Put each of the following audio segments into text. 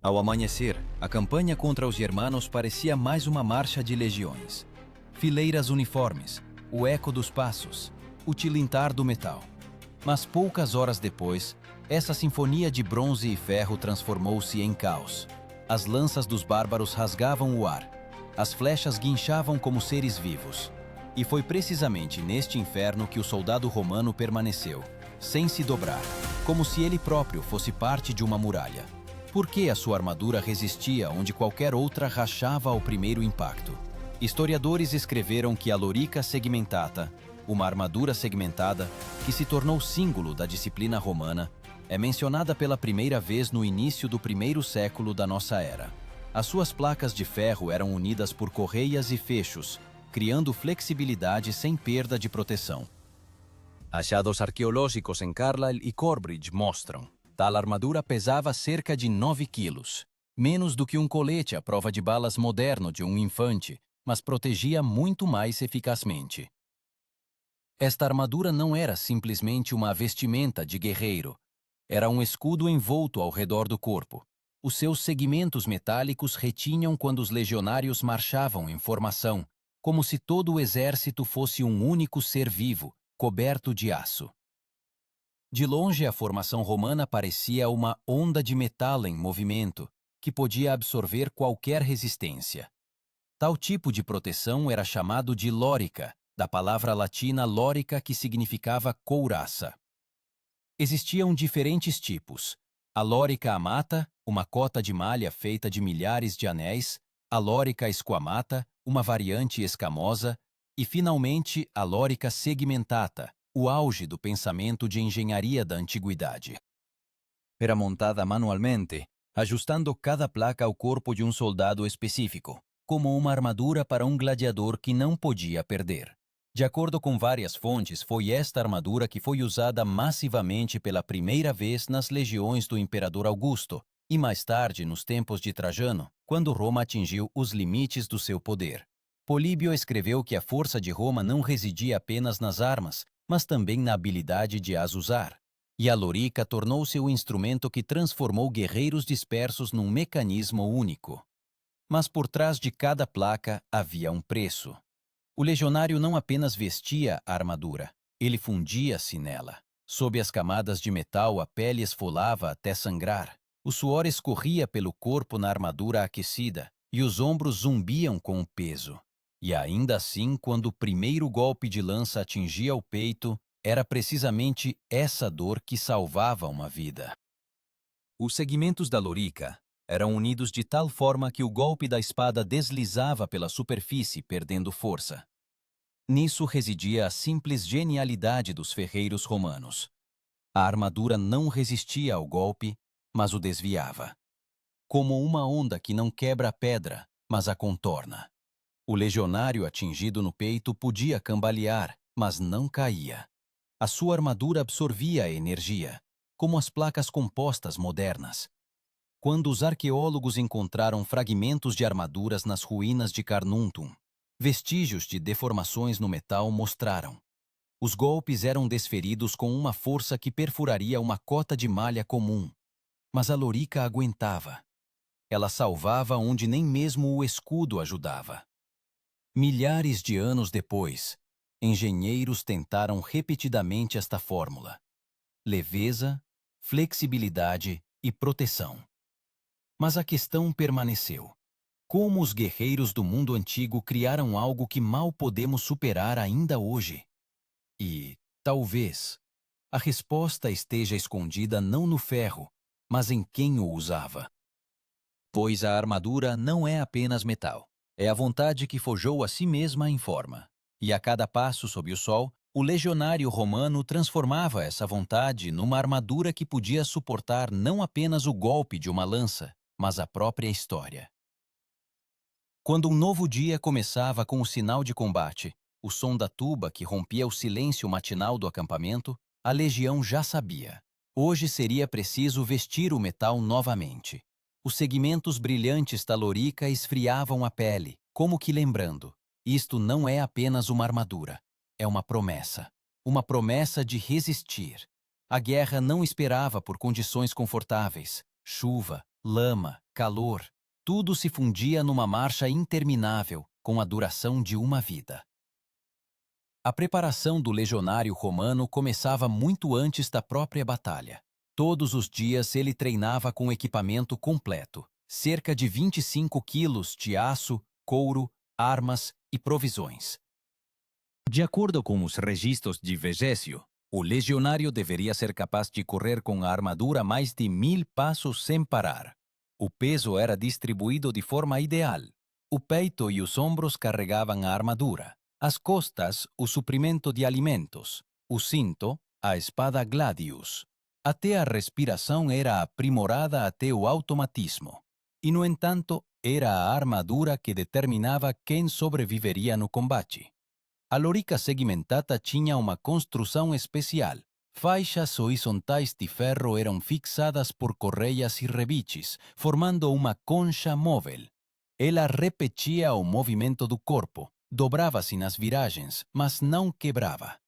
Ao amanhecer, a campanha contra os germanos parecia mais uma marcha de legiões. Fileiras uniformes, o eco dos passos, o tilintar do metal. Mas poucas horas depois, essa sinfonia de bronze e ferro transformou-se em caos. As lanças dos bárbaros rasgavam o ar. As flechas guinchavam como seres vivos. E foi precisamente neste inferno que o soldado romano permaneceu, sem se dobrar, como se ele próprio fosse parte de uma muralha. Por que a sua armadura resistia onde qualquer outra rachava ao primeiro impacto? Historiadores escreveram que a lorica segmentata, uma armadura segmentada que se tornou símbolo da disciplina romana, é mencionada pela primeira vez no início do primeiro século da nossa era. As suas placas de ferro eram unidas por correias e fechos, criando flexibilidade sem perda de proteção. Achados arqueológicos em Carlisle e Corbridge mostram. Tal armadura pesava cerca de 9 quilos, menos do que um colete à prova de balas moderno de um infante, mas protegia muito mais eficazmente. Esta armadura não era simplesmente uma vestimenta de guerreiro. Era um escudo envolto ao redor do corpo. Os seus segmentos metálicos retinham quando os legionários marchavam em formação, como se todo o exército fosse um único ser vivo, coberto de aço. De longe, a formação romana parecia uma onda de metal em movimento, que podia absorver qualquer resistência. Tal tipo de proteção era chamado de lórica, da palavra latina lórica, que significava couraça. Existiam diferentes tipos: a lórica amata, uma cota de malha feita de milhares de anéis, a lórica esquamata, uma variante escamosa, e, finalmente, a lórica segmentata, o auge do pensamento de engenharia da antiguidade. Era montada manualmente, ajustando cada placa ao corpo de um soldado específico, como uma armadura para um gladiador que não podia perder. De acordo com várias fontes, foi esta armadura que foi usada massivamente pela primeira vez nas legiões do imperador Augusto e mais tarde nos tempos de Trajano, quando Roma atingiu os limites do seu poder. Políbio escreveu que a força de Roma não residia apenas nas armas, mas também na habilidade de as usar. E a lorica tornou-se o instrumento que transformou guerreiros dispersos num mecanismo único. Mas por trás de cada placa havia um preço. O legionário não apenas vestia a armadura, ele fundia-se nela. Sob as camadas de metal, a pele esfolava até sangrar. O suor escorria pelo corpo na armadura aquecida, e os ombros zumbiam com o peso. E ainda assim, quando o primeiro golpe de lança atingia o peito, era precisamente essa dor que salvava uma vida. Os segmentos da lorica eram unidos de tal forma que o golpe da espada deslizava pela superfície, perdendo força. Nisso residia a simples genialidade dos ferreiros romanos. A armadura não resistia ao golpe, mas o desviava. Como uma onda que não quebra a pedra, mas a contorna. O legionário atingido no peito podia cambalear, mas não caía. A sua armadura absorvia a energia, como as placas compostas modernas. Quando os arqueólogos encontraram fragmentos de armaduras nas ruínas de Carnuntum, vestígios de deformações no metal mostraram. Os golpes eram desferidos com uma força que perfuraria uma cota de malha comum. Mas a lorica aguentava. Ela salvava onde nem mesmo o escudo ajudava. Milhares de anos depois, engenheiros tentaram repetidamente esta fórmula: leveza, flexibilidade e proteção. Mas a questão permaneceu. Como os guerreiros do mundo antigo criaram algo que mal podemos superar ainda hoje? E, talvez, a resposta esteja escondida não no ferro, mas em quem o usava. Pois a armadura não é apenas metal. É a vontade que forjou a si mesma em forma. E a cada passo sob o sol, o legionário romano transformava essa vontade numa armadura que podia suportar não apenas o golpe de uma lança, mas a própria história. Quando um novo dia começava com o sinal de combate, o som da tuba que rompia o silêncio matinal do acampamento, a legião já sabia. Hoje seria preciso vestir o metal novamente. Os segmentos brilhantes da lorica esfriavam a pele, como que lembrando: isto não é apenas uma armadura, é uma promessa. Uma promessa de resistir. A guerra não esperava por condições confortáveis: chuva, lama, calor, tudo se fundia numa marcha interminável, com a duração de uma vida. A preparação do legionário romano começava muito antes da própria batalha. Todos os dias ele treinava com equipamento completo, cerca de 25 quilos de aço, couro, armas e provisões. De acordo com os registros de Vegésio, o legionário deveria ser capaz de correr com a armadura mais de 1000 passos sem parar. O peso era distribuído de forma ideal. O peito e os ombros carregavam a armadura, as costas, o suprimento de alimentos, o cinto, a espada gladius. Até a respiração era aprimorada até o automatismo. E, no entanto, era a armadura que determinava quem sobreviveria no combate. A lorica segmentada tinha uma construção especial. Faixas horizontais de ferro eram fixadas por correias e rebites, formando uma concha móvel. Ela repetia o movimento do corpo, dobrava-se nas viragens, mas não quebrava.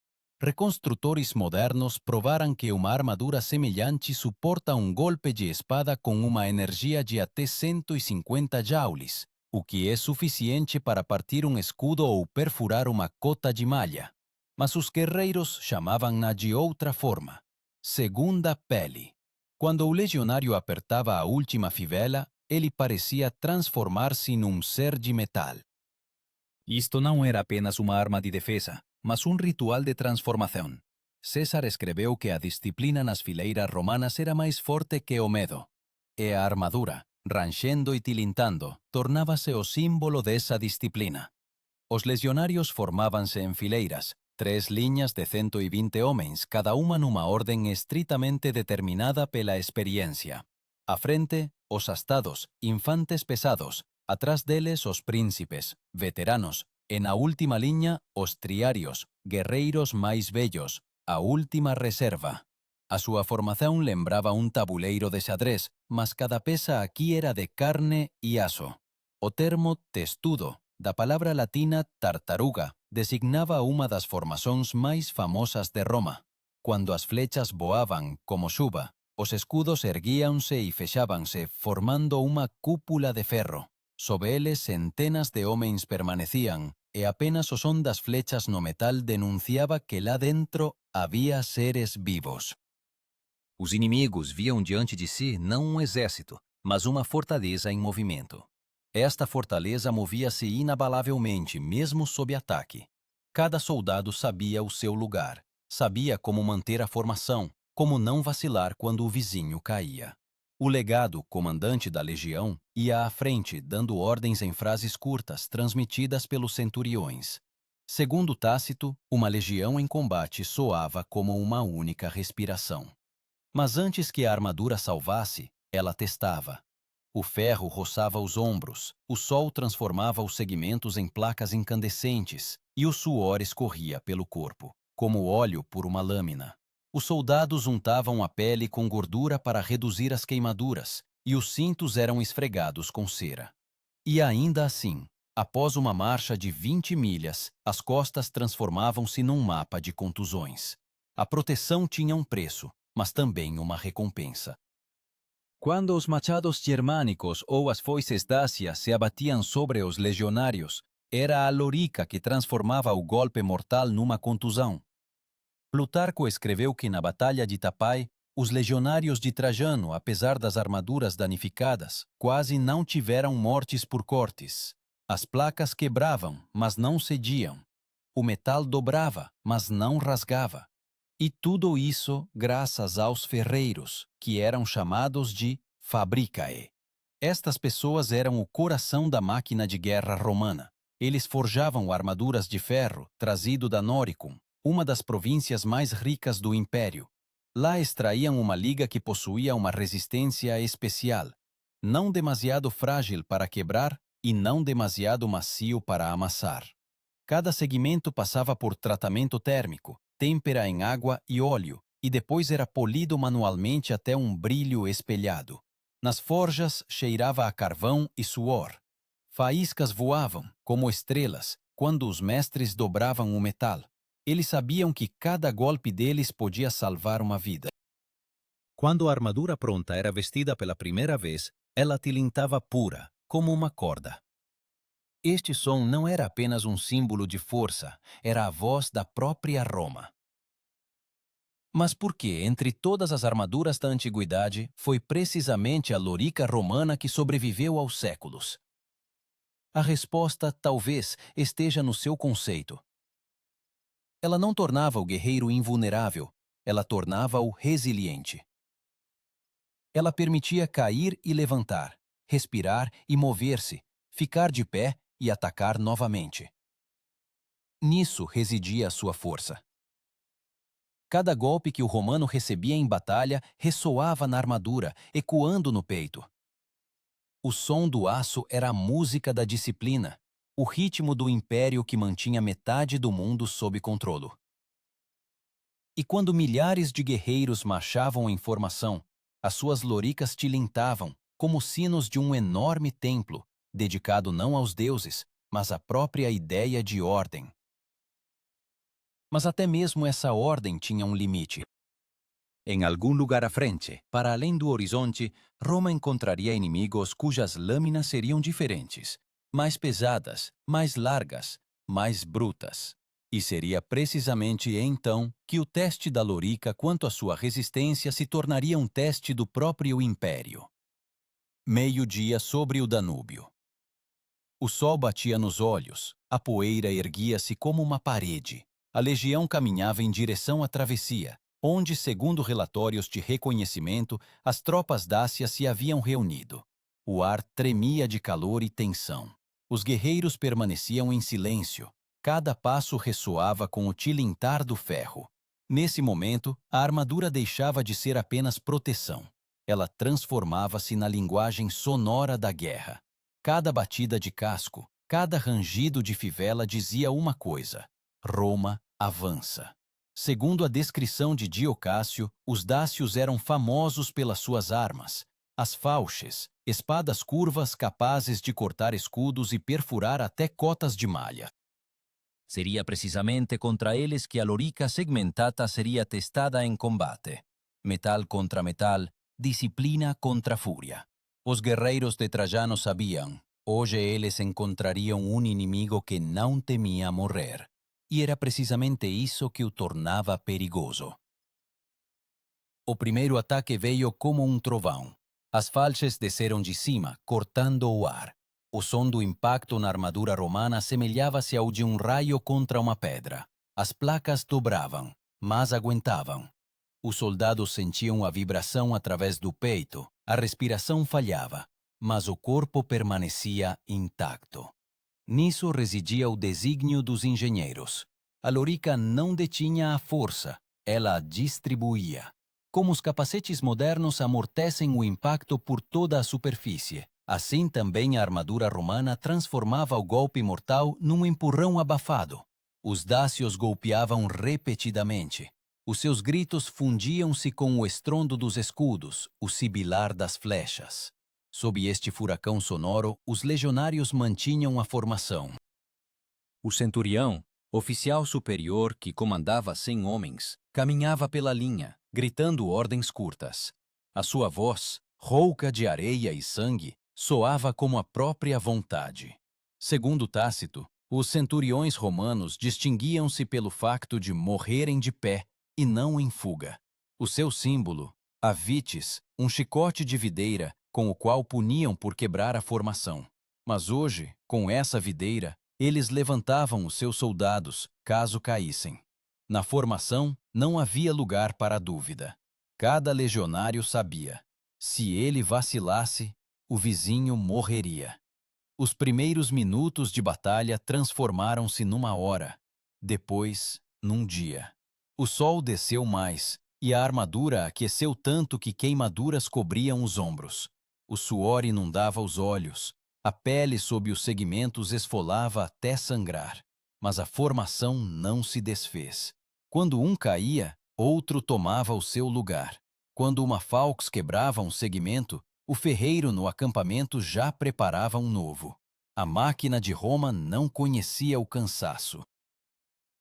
Reconstrutores modernos provaram que uma armadura semelhante suporta um golpe de espada com uma energia de até 150 joules, o que é suficiente para partir um escudo ou perfurar uma cota de malha. Mas os guerreiros chamavam-na de outra forma, segunda pele. Quando o legionário apertava a última fivela, ele parecia transformar-se num ser de metal. Isto não era apenas uma arma de defesa, mas um ritual de transformação. César escreveu que a disciplina nas fileiras romanas era mais forte que o medo. E a armadura, ranchendo e tilintando, tornava-se o símbolo dessa disciplina. Os legionários formavam-se em fileiras, 3 linhas de 120 homens, cada uma numa ordem estritamente determinada pela experiência. À frente, os astados, infantes pesados, atrás deles os príncipes, veteranos, e na última linha, os triários, guerreiros mais velhos, a última reserva. A sua formação lembrava um tabuleiro de xadrez, mas cada peça aqui era de carne e aço. O termo testudo, da palavra latina tartaruga, designava uma das formações mais famosas de Roma. Quando as flechas voavam como chuva, os escudos erguíam-se e fechavam-se, formando uma cúpula de ferro. Sob eles, centenas de homens permaneciam, e apenas o som das flechas no metal denunciava que lá dentro havia seres vivos. Os inimigos viam diante de si não um exército, mas uma fortaleza em movimento. Esta fortaleza movia-se inabalavelmente, mesmo sob ataque. Cada soldado sabia o seu lugar, sabia como manter a formação, como não vacilar quando o vizinho caía. O legado, comandante da legião, ia à frente, dando ordens em frases curtas, transmitidas pelos centuriões. Segundo Tácito, uma legião em combate soava como uma única respiração. Mas antes que a armadura salvasse, ela testava. O ferro roçava os ombros, o sol transformava os segmentos em placas incandescentes e o suor escorria pelo corpo, como óleo por uma lâmina. Os soldados untavam a pele com gordura para reduzir as queimaduras e os cintos eram esfregados com cera. E ainda assim, após uma marcha de 20 milhas, as costas transformavam-se num mapa de contusões. A proteção tinha um preço, mas também uma recompensa. Quando os machados germânicos ou as foices dácias se abatiam sobre os legionários, era a lorica que transformava o golpe mortal numa contusão. Plutarco escreveu que na Batalha de Tapai, os legionários de Trajano, apesar das armaduras danificadas, quase não tiveram mortes por cortes. As placas quebravam, mas não cediam. O metal dobrava, mas não rasgava. E tudo isso graças aos ferreiros, que eram chamados de fabricae. Estas pessoas eram o coração da máquina de guerra romana. Eles forjavam armaduras de ferro, trazido da Noricum, uma das províncias mais ricas do império. Lá extraíam uma liga que possuía uma resistência especial, não demasiado frágil para quebrar e não demasiado macio para amassar. Cada segmento passava por tratamento térmico, têmpera em água e óleo, e depois era polido manualmente até um brilho espelhado. Nas forjas cheirava a carvão e suor. Faíscas voavam, como estrelas, quando os mestres dobravam o metal. Eles sabiam que cada golpe deles podia salvar uma vida. Quando a armadura pronta era vestida pela primeira vez, Ela tilintava pura, como uma corda. Este som não era apenas um símbolo de força, era a voz da própria Roma. Mas por que, entre todas as armaduras da antiguidade, foi precisamente a lorica romana que sobreviveu aos séculos? A resposta talvez esteja no seu conceito. Ela não tornava o guerreiro invulnerável, ela tornava-o resiliente. Ela permitia cair e levantar, respirar e mover-se, ficar de pé e atacar novamente. Nisso residia a sua força. Cada golpe que o romano recebia em batalha ressoava na armadura, ecoando no peito. O som do aço era a música da disciplina, o ritmo do império que mantinha metade do mundo sob controle. E quando milhares de guerreiros marchavam em formação, as suas loricas tilintavam como sinos de um enorme templo, dedicado não aos deuses, mas à própria ideia de ordem. Mas até mesmo essa ordem tinha um limite. Em algum lugar à frente, para além do horizonte, Roma encontraria inimigos cujas lâminas seriam diferentes, mais pesadas, mais largas, mais brutas. E seria precisamente então que o teste da lorica quanto à sua resistência se tornaria um teste do próprio império. Meio-dia sobre o Danúbio. O sol batia nos olhos, a poeira erguia-se como uma parede. A legião caminhava em direção à travessia, onde, segundo relatórios de reconhecimento, as tropas dácias se haviam reunido. O ar tremia de calor e tensão. Os guerreiros permaneciam em silêncio. Cada passo ressoava com o tilintar do ferro. Nesse momento, a armadura deixava de ser apenas proteção. Ela transformava-se na linguagem sonora da guerra. Cada batida de casco, cada rangido de fivela dizia uma coisa: Roma avança. Segundo a descrição de Diocácio, os dácios eram famosos pelas suas armas, as fauches, espadas curvas capazes de cortar escudos e perfurar até cotas de malha. Seria precisamente contra eles que a lorica segmentata seria testada em combate. Metal contra metal, disciplina contra fúria. Os guerreiros de Trajano sabiam, hoje eles encontrariam um inimigo que não temia morrer. E era precisamente isso que o tornava perigoso. O primeiro ataque veio como um trovão. As falches desceram de cima, cortando o ar. O som do impacto na armadura romana semelhava-se ao de um raio contra uma pedra. As placas dobravam, mas aguentavam. Os soldados sentiam a vibração através do peito, a respiração falhava, mas o corpo permanecia intacto. Nisso residia o desígnio dos engenheiros. A lorica não detinha a força, ela a distribuía. Como os capacetes modernos amortecem o impacto por toda a superfície, assim também a armadura romana transformava o golpe mortal num empurrão abafado. Os dácios golpeavam repetidamente. Os seus gritos fundiam-se com o estrondo dos escudos, o sibilar das flechas. Sob este furacão sonoro, os legionários mantinham a formação. O centurião, oficial superior que comandava 100 homens, caminhava pela linha, gritando ordens curtas. A sua voz, rouca de areia e sangue, soava como a própria vontade. Segundo Tácito, os centuriões romanos distinguiam-se pelo facto de morrerem de pé e não em fuga. O seu símbolo, a vitis, um chicote de videira, com o qual puniam por quebrar a formação. Mas hoje, com essa videira, eles levantavam os seus soldados, caso caíssem. Na formação, não havia lugar para dúvida. Cada legionário sabia. Se ele vacilasse, o vizinho morreria. Os primeiros minutos de batalha transformaram-se numa hora, depois, num dia. O sol desceu mais, e a armadura aqueceu tanto que queimaduras cobriam os ombros. O suor inundava os olhos, a pele sob os segmentos esfolava até sangrar. Mas a formação não se desfez. Quando um caía, outro tomava o seu lugar. Quando uma falx quebrava um segmento, o ferreiro no acampamento já preparava um novo. A máquina de Roma não conhecia o cansaço.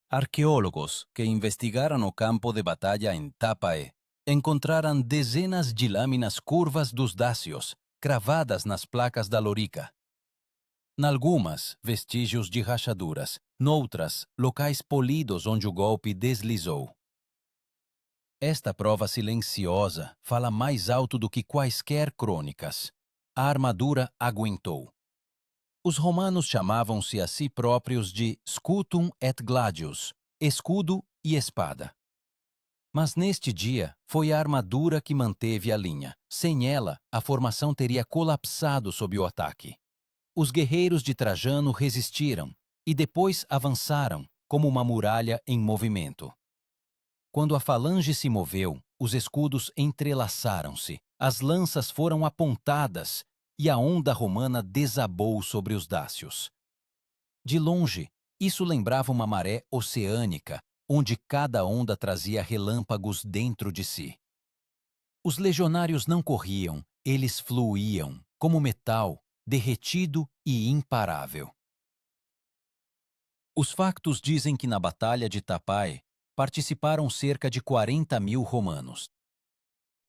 Arqueólogos que investigaram o campo de batalha em Tapae encontraram dezenas de lâminas curvas dos dácios, cravadas nas placas da lorica. Nalgumas, vestígios de rachaduras, noutras, locais polidos onde o golpe deslizou. Esta prova silenciosa fala mais alto do que quaisquer crônicas. A armadura aguentou. Os romanos chamavam-se a si próprios de scutum et gladius, escudo e espada. Mas neste dia, foi a armadura que manteve a linha. Sem ela, a formação teria colapsado sob o ataque. Os guerreiros de Trajano resistiram e depois avançaram, como uma muralha em movimento. Quando a falange se moveu, os escudos entrelaçaram-se, as lanças foram apontadas e a onda romana desabou sobre os dácios. De longe, isso lembrava uma maré oceânica, onde cada onda trazia relâmpagos dentro de si. Os legionários não corriam, eles fluíam, como metal, derretido e imparável. Os factos dizem que na Batalha de Tapae participaram cerca de 40.000 romanos.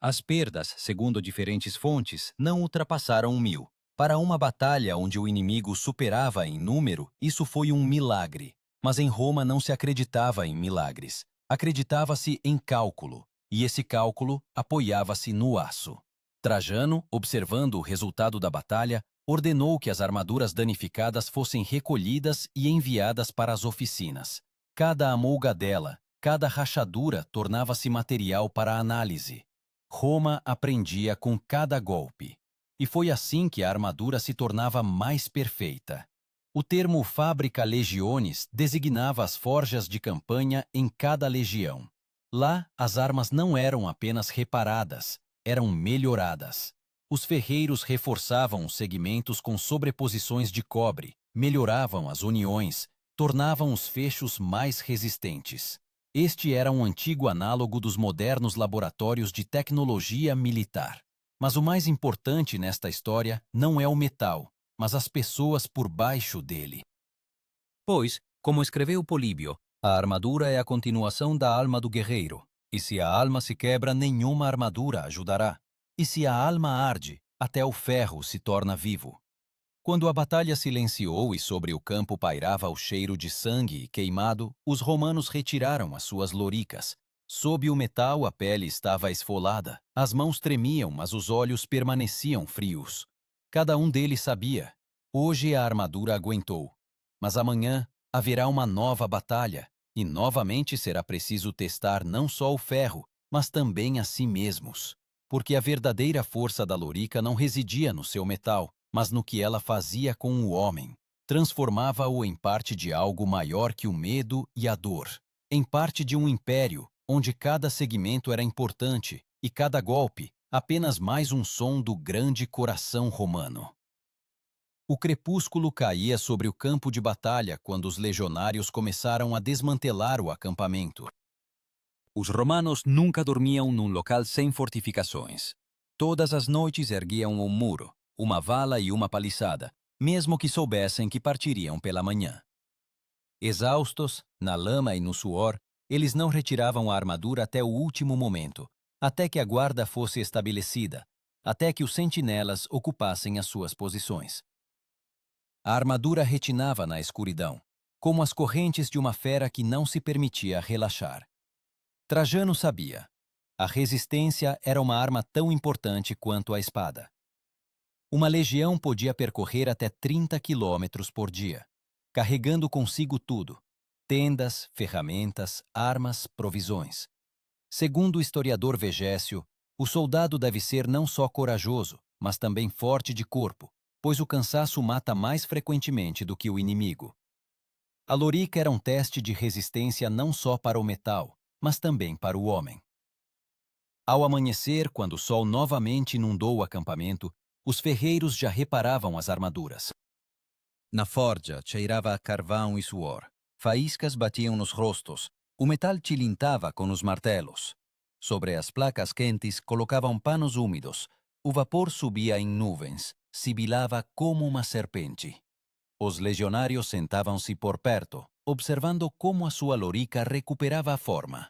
As perdas, segundo diferentes fontes, não ultrapassaram 1.000. Para uma batalha onde o inimigo superava em número, isso foi um milagre. Mas em Roma não se acreditava em milagres. Acreditava-se em cálculo, e esse cálculo apoiava-se no aço. Trajano, observando o resultado da batalha, ordenou que as armaduras danificadas fossem recolhidas e enviadas para as oficinas. Cada amolgadela, cada rachadura tornava-se material para análise. Roma aprendia com cada golpe. E foi assim que a armadura se tornava mais perfeita. O termo Fabrica Legionis designava as forjas de campanha em cada legião. Lá, as armas não eram apenas reparadas, eram melhoradas. Os ferreiros reforçavam os segmentos com sobreposições de cobre, melhoravam as uniões, tornavam os fechos mais resistentes. Este era um antigo análogo dos modernos laboratórios de tecnologia militar. Mas o mais importante nesta história não é o metal, mas as pessoas por baixo dele. Pois, como escreveu Políbio, a armadura é a continuação da alma do guerreiro, e se a alma se quebra, nenhuma armadura ajudará. E se a alma arde, até o ferro se torna vivo. Quando a batalha silenciou e sobre o campo pairava o cheiro de sangue queimado, os romanos retiraram as suas loricas. Sob o metal, a pele estava esfolada, as mãos tremiam, mas os olhos permaneciam frios. Cada um deles sabia: hoje a armadura aguentou, mas amanhã haverá uma nova batalha, e novamente será preciso testar não só o ferro, mas também a si mesmos. Porque a verdadeira força da lorica não residia no seu metal, mas no que ela fazia com o homem. Transformava-o em parte de algo maior que o medo e a dor, em parte de um império, onde cada segmento era importante e cada golpe apenas mais um som do grande coração romano. O crepúsculo caía sobre o campo de batalha quando os legionários começaram a desmantelar o acampamento. Os romanos nunca dormiam num local sem fortificações. Todas as noites erguiam um muro, uma vala e uma paliçada, mesmo que soubessem que partiriam pela manhã. Exaustos, na lama e no suor, eles não retiravam a armadura até o último momento, até que a guarda fosse estabelecida, até que os sentinelas ocupassem as suas posições. A armadura retinava na escuridão, como as correntes de uma fera que não se permitia relaxar. Trajano sabia. A resistência era uma arma tão importante quanto a espada. Uma legião podia percorrer até 30 quilômetros por dia, carregando consigo tudo: tendas, ferramentas, armas, provisões. Segundo o historiador Vegésio, o soldado deve ser não só corajoso, mas também forte de corpo, pois o cansaço mata mais frequentemente do que o inimigo. A lorica era um teste de resistência não só para o metal, mas também para o homem. Ao amanhecer, quando o sol novamente inundou o acampamento, os ferreiros já reparavam as armaduras. Na forja cheirava a carvão e suor. Faíscas batiam nos rostos. O metal tilintava com os martelos. Sobre as placas quentes colocavam panos úmidos. O vapor subia em nuvens. Sibilava como uma serpente. Os legionários sentavam-se por perto, observando como a sua lorica recuperava a forma.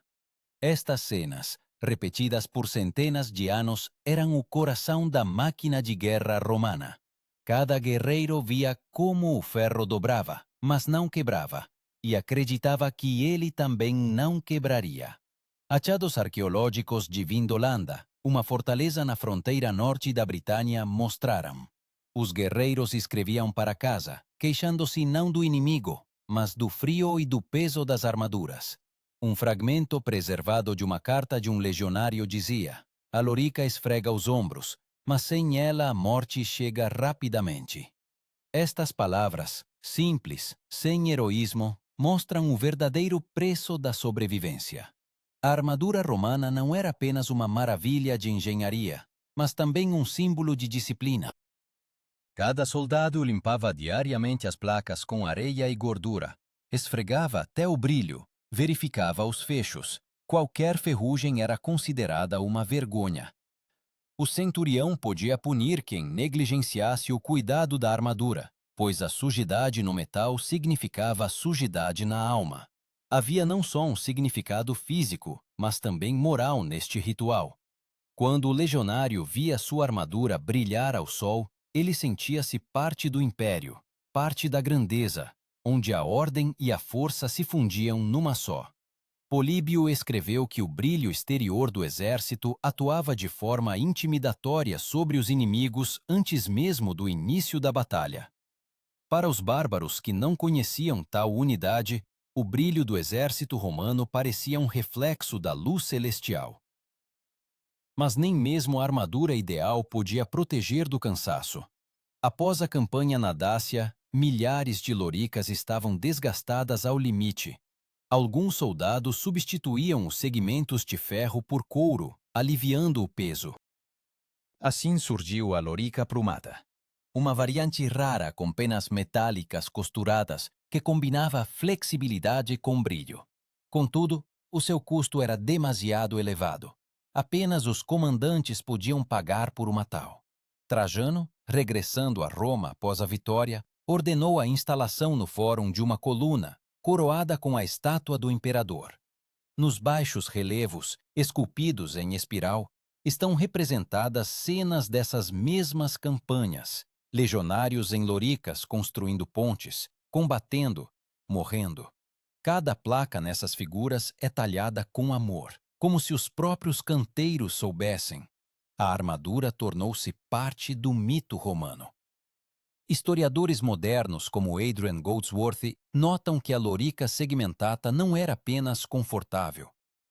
Estas cenas, repetidas por centenas de anos, eram o coração da máquina de guerra romana. Cada guerreiro via como o ferro dobrava, mas não quebrava, e acreditava que ele também não quebraria. Achados arqueológicos de Vindolanda, uma fortaleza na fronteira norte da Britânia, mostraram. Os guerreiros escreviam para casa, queixando-se não do inimigo, mas do frio e do peso das armaduras. Um fragmento preservado de uma carta de um legionário dizia: "A lorica esfrega os ombros, mas sem ela a morte chega rapidamente." Estas palavras, simples, sem heroísmo, mostram o verdadeiro preço da sobrevivência. A armadura romana não era apenas uma maravilha de engenharia, mas também um símbolo de disciplina. Cada soldado limpava diariamente as placas com areia e gordura, esfregava até o brilho, verificava os fechos. Qualquer ferrugem era considerada uma vergonha. O centurião podia punir quem negligenciasse o cuidado da armadura, pois a sujidade no metal significava sujidade na alma. Havia não só um significado físico, mas também moral neste ritual. Quando o legionário via sua armadura brilhar ao sol, ele sentia-se parte do império, parte da grandeza, onde a ordem e a força se fundiam numa só. Políbio escreveu que o brilho exterior do exército atuava de forma intimidatória sobre os inimigos antes mesmo do início da batalha. Para os bárbaros que não conheciam tal unidade, o brilho do exército romano parecia um reflexo da luz celestial. Mas nem mesmo a armadura ideal podia proteger do cansaço. Após a campanha na Dácia, milhares de loricas estavam desgastadas ao limite. Alguns soldados substituíam os segmentos de ferro por couro, aliviando o peso. Assim surgiu a lorica aprumada, uma variante rara com penas metálicas costuradas que combinava flexibilidade com brilho. Contudo, o seu custo era demasiado elevado. Apenas os comandantes podiam pagar por uma tal. Trajano, regressando a Roma após a vitória, ordenou a instalação no fórum de uma coluna, coroada com a estátua do imperador. Nos baixos relevos, esculpidos em espiral, estão representadas cenas dessas mesmas campanhas, legionários em loricas construindo pontes, combatendo, morrendo. Cada placa nessas figuras é talhada com amor, como se os próprios canteiros soubessem. A armadura tornou-se parte do mito romano. Historiadores modernos como Adrian Goldsworthy notam que a lorica segmentata não era apenas confortável.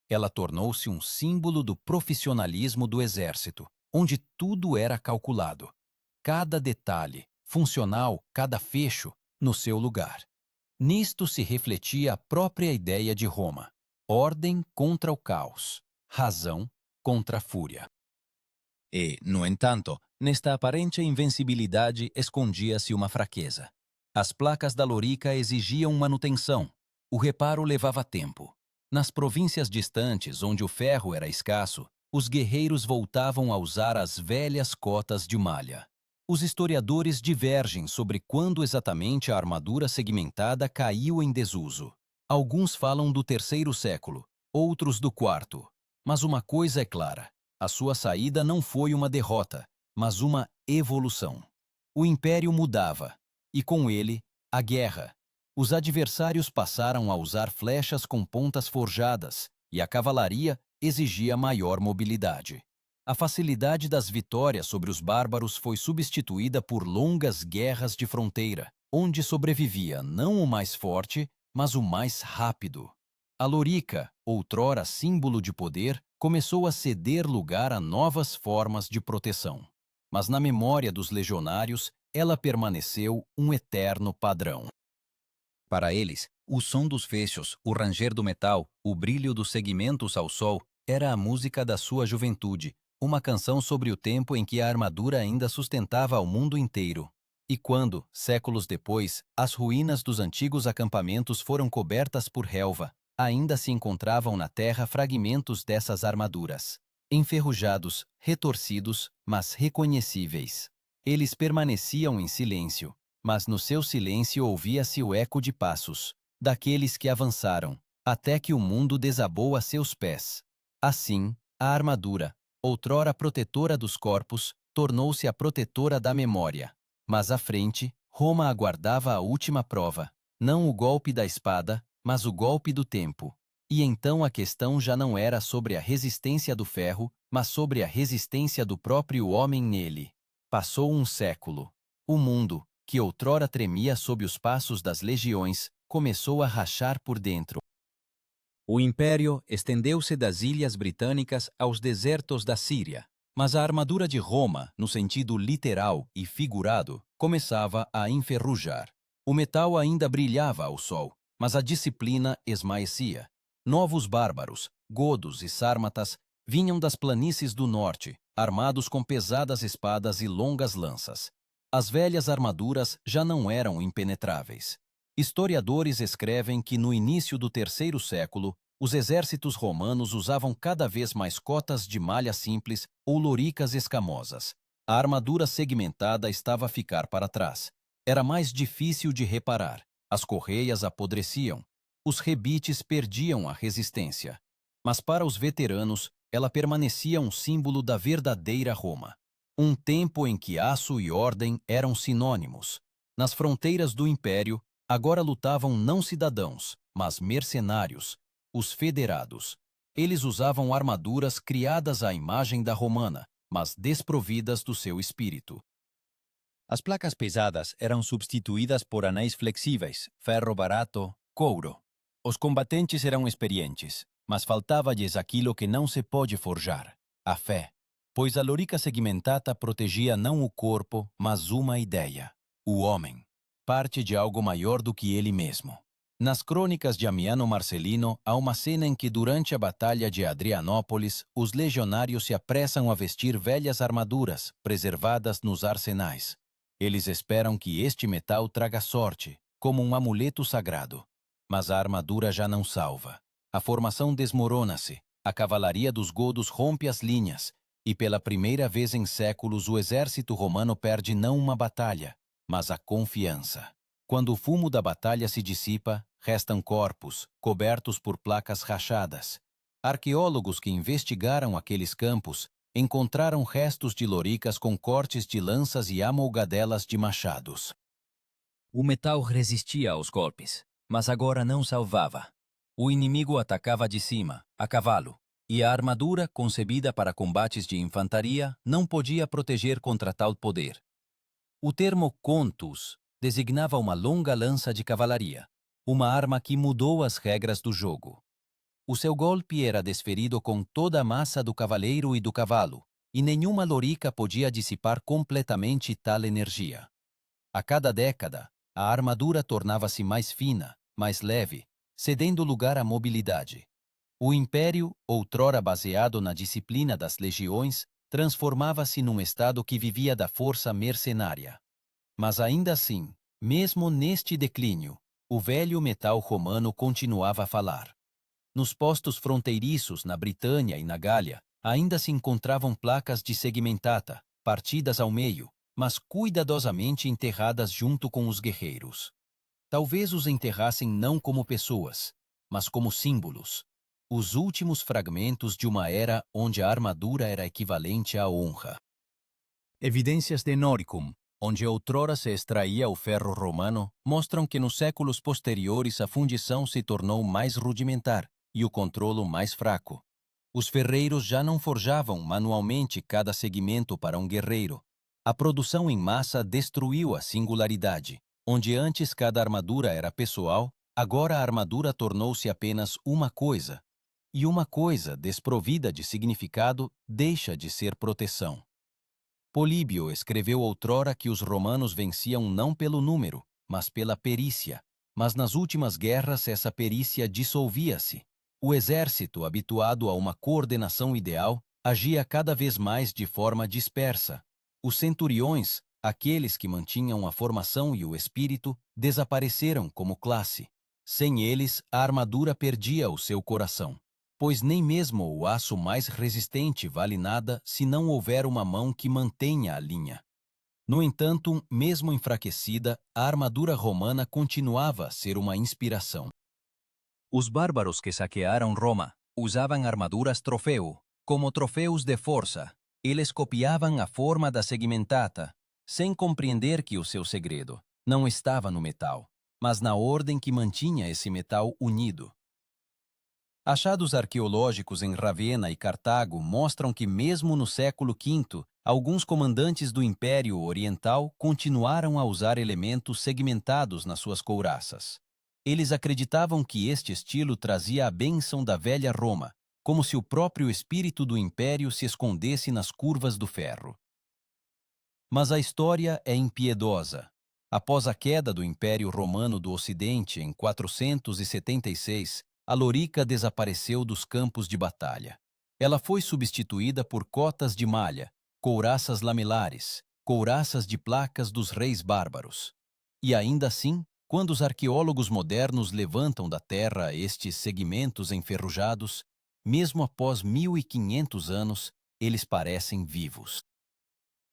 Ela tornou-se um símbolo do profissionalismo do exército, onde tudo era calculado. Cada detalhe, funcional, cada fecho, no seu lugar. Nisto se refletia a própria ideia de Roma: ordem contra o caos, razão contra a fúria. E, no entanto, nesta aparente invencibilidade escondia-se uma fraqueza. As placas da lorica exigiam manutenção. O reparo levava tempo. Nas províncias distantes, onde o ferro era escasso, os guerreiros voltavam a usar as velhas cotas de malha. Os historiadores divergem sobre quando exatamente a armadura segmentada caiu em desuso. Alguns falam do terceiro século, outros do quarto. Mas uma coisa é clara: a sua saída não foi uma derrota, mas uma evolução. O império mudava, e com ele, a guerra. Os adversários passaram a usar flechas com pontas forjadas, e a cavalaria exigia maior mobilidade. A facilidade das vitórias sobre os bárbaros foi substituída por longas guerras de fronteira, onde sobrevivia não o mais forte, mas o mais rápido. A lorica, outrora símbolo de poder, começou a ceder lugar a novas formas de proteção. Mas na memória dos legionários, ela permaneceu um eterno padrão. Para eles, o som dos fechos, o ranger do metal, o brilho dos segmentos ao sol, era a música da sua juventude, uma canção sobre o tempo em que a armadura ainda sustentava o mundo inteiro. E quando, séculos depois, as ruínas dos antigos acampamentos foram cobertas por relva, ainda se encontravam na terra fragmentos dessas armaduras, enferrujados, retorcidos, mas reconhecíveis. Eles permaneciam em silêncio, mas no seu silêncio ouvia-se o eco de passos, daqueles que avançaram, até que o mundo desabou a seus pés. Assim, A armadura, outrora protetora dos corpos, tornou-se a protetora da memória. Mas à frente, Roma aguardava a última prova, não o golpe da espada, mas o golpe do tempo. E então a questão já não era sobre a resistência do ferro, mas sobre a resistência do próprio homem nele. Passou um século. O mundo, que outrora tremia sob os passos das legiões, começou a rachar por dentro. O império estendeu-se das ilhas britânicas aos desertos da Síria, mas a armadura de Roma, no sentido literal e figurado, começava a enferrujar. O metal ainda brilhava ao sol, mas a disciplina esmaecia. Novos bárbaros, godos e sármatas, vinham das planícies do norte, armados com pesadas espadas e longas lanças. As velhas armaduras já não eram impenetráveis. Historiadores escrevem que no início do terceiro século, os exércitos romanos usavam cada vez mais cotas de malha simples ou loricas escamosas. A armadura segmentada estava a ficar para trás. Era mais difícil de reparar. As correias apodreciam. Os rebites perdiam a resistência. Mas para os veteranos, ela permanecia um símbolo da verdadeira Roma. Um tempo em que aço e ordem eram sinônimos. Nas fronteiras do império, agora lutavam não cidadãos, mas mercenários, os federados. Eles usavam armaduras criadas à imagem da romana, mas desprovidas do seu espírito. As placas pesadas eram substituídas por anéis flexíveis, ferro barato, couro. Os combatentes eram experientes, mas faltava-lhes aquilo que não se pode forjar, a fé. Pois a lorica segmentada protegia não o corpo, mas uma ideia, o homem, parte de algo maior do que ele mesmo. Nas crônicas de Amiano Marcelino, há uma cena em que durante a Batalha de Adrianópolis, os legionários se apressam a vestir velhas armaduras, preservadas nos arsenais. Eles esperam que este metal traga sorte, como um amuleto sagrado. Mas a armadura já não salva. A formação desmorona-se, a cavalaria dos godos rompe as linhas, e pela primeira vez em séculos o exército romano perde não uma batalha, mas a confiança. Quando o fumo da batalha se dissipa, restam corpos, cobertos por placas rachadas. Arqueólogos que investigaram aqueles campos encontraram restos de loricas com cortes de lanças e amolgadelas de machados. O metal resistia aos golpes, mas agora não salvava. O inimigo atacava de cima, a cavalo, e a armadura, concebida para combates de infantaria, não podia proteger contra tal poder. O termo contus designava uma longa lança de cavalaria, uma arma que mudou as regras do jogo. O seu golpe era desferido com toda a massa do cavaleiro e do cavalo, e nenhuma lorica podia dissipar completamente tal energia. A cada década, a armadura tornava-se mais fina, mais leve, cedendo lugar à mobilidade. O império, outrora baseado na disciplina das legiões, transformava-se num estado que vivia da força mercenária. Mas ainda assim, mesmo neste declínio, o velho metal romano continuava a falar. Nos postos fronteiriços na Britânia e na Gália, ainda se encontravam placas de segmentata, partidas ao meio, mas cuidadosamente enterradas junto com os guerreiros. Talvez os enterrassem não como pessoas, mas como símbolos, os últimos fragmentos de uma era onde a armadura era equivalente à honra. Evidências de Noricum, onde outrora se extraía o ferro romano, mostram que nos séculos posteriores a fundição se tornou mais rudimentar e o controlo mais fraco. Os ferreiros já não forjavam manualmente cada segmento para um guerreiro. A produção em massa destruiu a singularidade. Onde antes cada armadura era pessoal, agora a armadura tornou-se apenas uma coisa. E uma coisa, desprovida de significado, deixa de ser proteção. Políbio escreveu outrora que os romanos venciam não pelo número, mas pela perícia. Mas nas últimas guerras essa perícia dissolvia-se. O exército, habituado a uma coordenação ideal, agia cada vez mais de forma dispersa. Os centuriões, aqueles que mantinham a formação e o espírito, desapareceram como classe. Sem eles, a armadura perdia o seu coração. Pois nem mesmo o aço mais resistente vale nada se não houver uma mão que mantenha a linha. No entanto, mesmo enfraquecida, a armadura romana continuava a ser uma inspiração. Os bárbaros que saquearam Roma usavam armaduras troféu, Como troféus de força, eles copiavam a forma da segmentata, sem compreender que o seu segredo não estava no metal, mas na ordem que mantinha esse metal unido. Achados arqueológicos em Ravenna e Cartago mostram que, mesmo no século V, alguns comandantes do Império Oriental continuaram a usar elementos segmentados nas suas couraças. Eles acreditavam que este estilo trazia a bênção da velha Roma, como se o próprio espírito do Império se escondesse nas curvas do ferro. Mas a história é impiedosa. Após a queda do Império Romano do Ocidente em 476, a lorica desapareceu dos campos de batalha. Ela foi substituída por cotas de malha, couraças lamelares, couraças de placas dos reis bárbaros. E ainda assim, quando os arqueólogos modernos levantam da terra estes segmentos enferrujados, mesmo após 1500 anos, eles parecem vivos.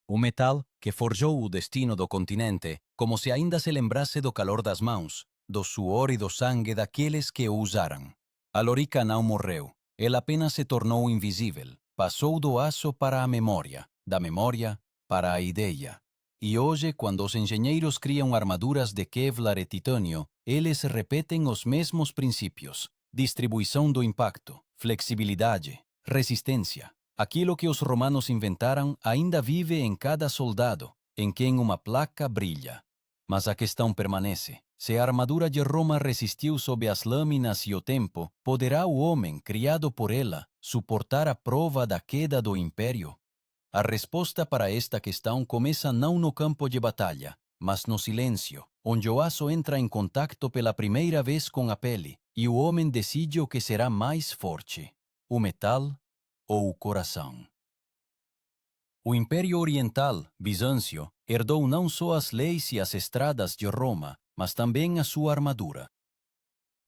O metal que forjou o destino do continente, como se ainda se lembrasse do calor das mãos, do suor e do sangue daqueles que o usaram. A lorica não morreu, ela apenas se tornou invisível, passou do aço para a memória, da memória para a ideia. E hoje, quando os engenheiros criam armaduras de Kevlar e titânio, eles repetem os mesmos princípios: distribuição do impacto, flexibilidade, resistência. Aquilo que os romanos inventaram ainda vive em cada soldado, em quem uma placa brilha. Mas a questão permanece: se a armadura de Roma resistiu sob as lâminas e o tempo, poderá o homem, criado por ela, suportar a prova da queda do império? A resposta para esta questão começa não no campo de batalha, mas no silêncio, onde o aço entra em contato pela primeira vez com a pele, e o homem decide o que será mais forte: o metal ou o coração. O Império Oriental, Bizâncio, herdou não só as leis e as estradas de Roma, mas também a sua armadura.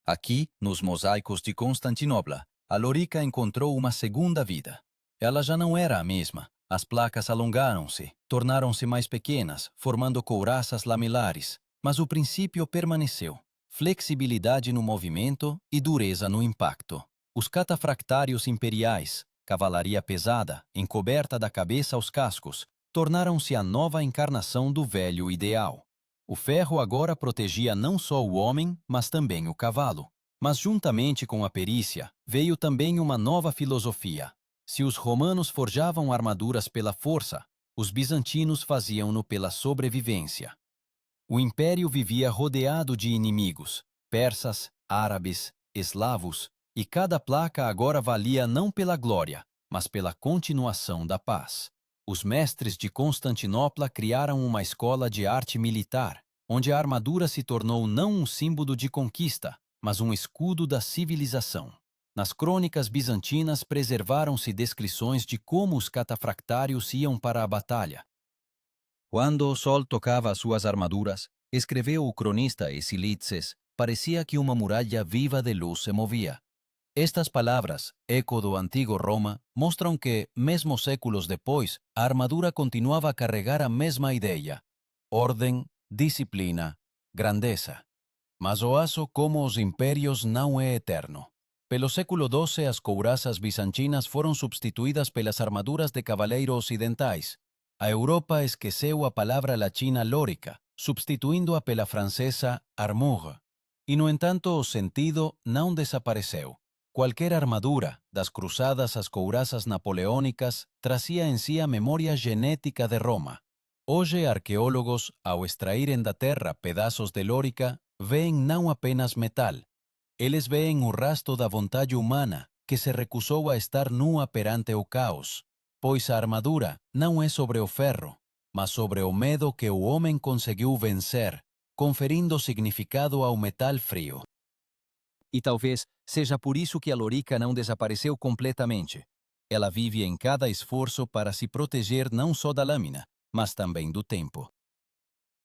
Aqui, nos mosaicos de Constantinopla, a lorica encontrou uma segunda vida. Ela já não era a mesma. As placas alongaram-se, tornaram-se mais pequenas, formando couraças lamelares, mas o princípio permaneceu: flexibilidade no movimento e dureza no impacto. Os catafractários imperiais, cavalaria pesada, encoberta da cabeça aos cascos, tornaram-se a nova encarnação do velho ideal. O ferro agora protegia não só o homem, mas também o cavalo. Mas juntamente com a perícia, veio também uma nova filosofia. Se os romanos forjavam armaduras pela força, os bizantinos faziam-no pela sobrevivência. O império vivia rodeado de inimigos: persas, árabes, eslavos, e cada placa agora valia não pela glória, mas pela continuação da paz. Os mestres de Constantinopla criaram uma escola de arte militar, onde a armadura se tornou não um símbolo de conquista, mas um escudo da civilização. Nas crônicas bizantinas preservaram-se descrições de como os catafractários iam para a batalha. Quando o sol tocava suas armaduras, escreveu o cronista Escilitzes, parecia que uma muralha viva de luz se movia. Estas palavras, eco do antigo Roma, mostram que, mesmo séculos depois, a armadura continuava a carregar a mesma ideia: ordem, disciplina, grandeza. Mas o aço, como os impérios, não é eterno. Pelo século XII, as couraças bizantinas foram substituídas pelas armaduras de cavaleiro ocidentais. A Europa esqueceu a palavra latina lórica, substituindo-a pela francesa armure. E, no entanto, o sentido não desapareceu. Qualquer armadura, das cruzadas às couraças napoleônicas, trazia em si a memória genética de Roma. Hoje, arqueólogos, ao extraírem da terra pedaços de lórica, veem não apenas metal. Eles veem o rastro da vontade humana, que se recusou a estar nua perante o caos, pois a armadura não é sobre o ferro, mas sobre o medo que o homem conseguiu vencer, conferindo significado ao metal frio. E talvez seja por isso que a lorica não desapareceu completamente. Ela vive em cada esforço para se proteger não só da lâmina, mas também do tempo.